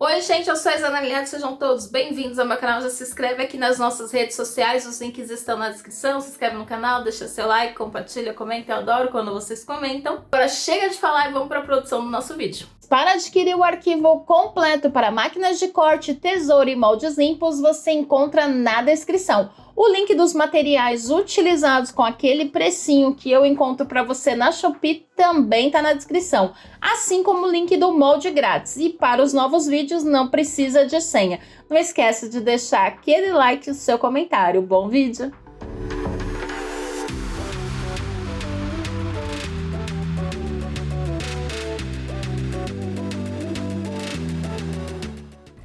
Oi gente, eu sou a Isana Liato, sejam todos bem-vindos ao meu canal. Já se inscreve aqui nas nossas redes sociais, os links estão na descrição. Se inscreve no canal, deixa seu like, compartilha, comenta, eu adoro quando vocês comentam. Agora chega de falar e vamos para a produção do nosso vídeo. Para adquirir o arquivo completo para máquinas de corte, tesoura e moldes limpos, você encontra na descrição. O link dos materiais utilizados com aquele precinho que eu encontro para você na Shopee também está na descrição, assim como o link do molde grátis. E para os novos vídeos não precisa de senha. Não esqueça de deixar aquele like e o seu comentário. Bom vídeo!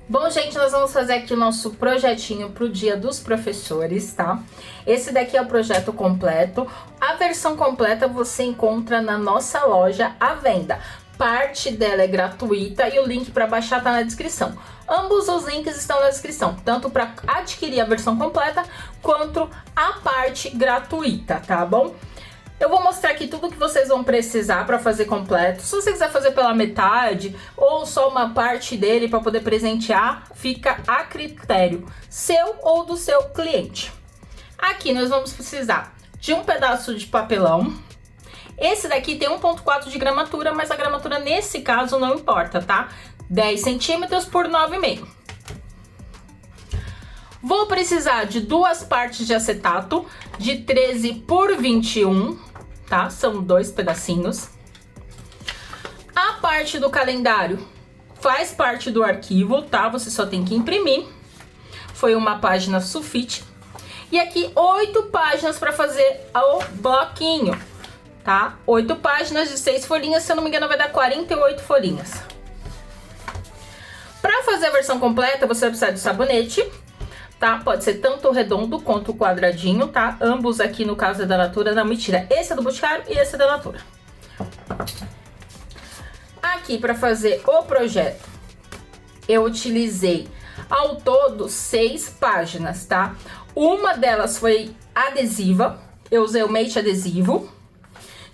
Bom, gente, nós vamos fazer aqui o nosso projetinho para o Dia dos Professores, tá? Esse daqui é o projeto completo. A versão completa você encontra na nossa loja à venda. Parte dela é gratuita e o link para baixar tá na descrição. Ambos os links estão na descrição, tanto para adquirir a versão completa quanto a parte gratuita, tá bom? Eu vou mostrar aqui tudo que vocês vão precisar para fazer completo. Se você quiser fazer pela metade ou só uma parte dele para poder presentear, fica a critério seu ou do seu cliente. Aqui nós vamos precisar de um pedaço de papelão. Esse daqui tem 1,4 de gramatura, mas a gramatura nesse caso não importa, tá? 10 centímetros por 9,5. Vou precisar de 2 partes de acetato de 13 por 21, tá? São 2 pedacinhos. A parte do calendário faz parte do arquivo, tá? Você só tem que imprimir. Foi uma página sulfite. E aqui 8 páginas para fazer o bloquinho, tá? 8 páginas de 6 folhinhas, se eu não me engano vai dar 48 folhinhas. Para fazer a versão completa, você vai precisar de sabonete. Tá? Pode ser tanto o redondo quanto o quadradinho, tá? Ambos aqui no caso é da Natura, não, mentira. Esse é do Boticário e esse é da Natura. Aqui para fazer o projeto, eu utilizei ao todo 6 páginas, tá? Uma delas foi adesiva, eu usei o Mate adesivo,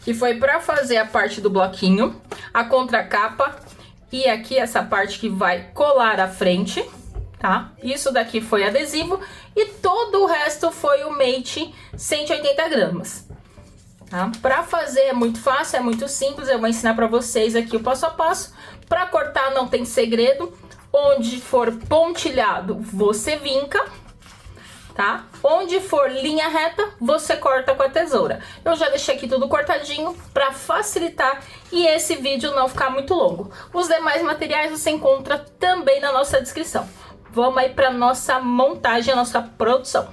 que foi para fazer a parte do bloquinho, a contracapa e aqui essa parte que vai colar a frente. Tá? Isso daqui foi adesivo e todo o resto foi o Mate 180 gramas. Tá? Para fazer é muito fácil, é muito simples, eu vou ensinar para vocês aqui o passo a passo. Para cortar não tem segredo, onde for pontilhado você vinca, tá? Onde for linha reta você corta com a tesoura. Eu já deixei aqui tudo cortadinho para facilitar e esse vídeo não ficar muito longo. Os demais materiais você encontra também na nossa descrição. Vamos aí para nossa montagem, a nossa produção.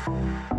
Tchau!